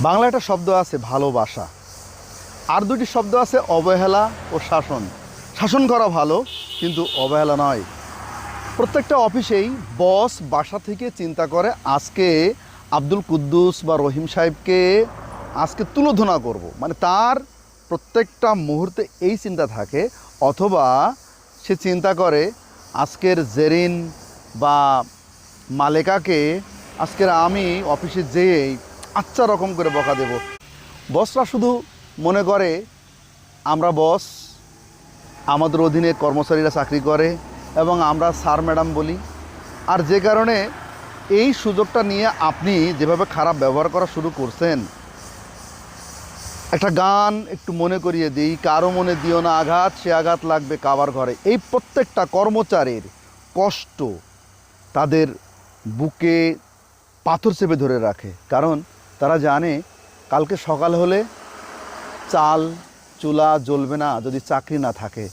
বাংলা একটা শব্দ আছে ভালোবাসা, আর দুটি শব্দ আছে অবহেলা ও শাসন। শাসন করা ভালো, কিন্তু অবহেলা নয়। প্রত্যেকটা অফিসেই বস বাসা থেকে চিন্তা করে আজকে আব্দুল কুদ্দুস বা রহিম সাহেবকে আজকে তুলোধনা করব, মানে তার প্রত্যেকটা মুহূর্তে এই চিন্তা থাকে। অথবা সে চিন্তা করে আজকের জেরিন বা মালেকাকে আজকের আমি অফিসে যেয়েই আচ্ছা রকম করে বকা দেব। বসরা শুধু মনে করে আমরা বস, আমাদের অধীনে কর্মচারীরা চাকরি করে এবং আমরা স্যার ম্যাডাম বলি। আর যে কারণে এই সুযোগটা নিয়ে আপনি যেভাবে খারাপ ব্যবহার করা শুরু করছেন, একটা গান একটু মনে করিয়ে দিই, কারো মনে দিও না আঘাত, সে আঘাত লাগবে কাবার ঘরে। এই প্রত্যেকটা কর্মচারীর কষ্ট তাদের বুকে পাথর চেপে ধরে রাখে, কারণ তারা জানে কালকে সকাল হলে চাল চুলা জ্বলবে না যদি চাকরি না থাকে।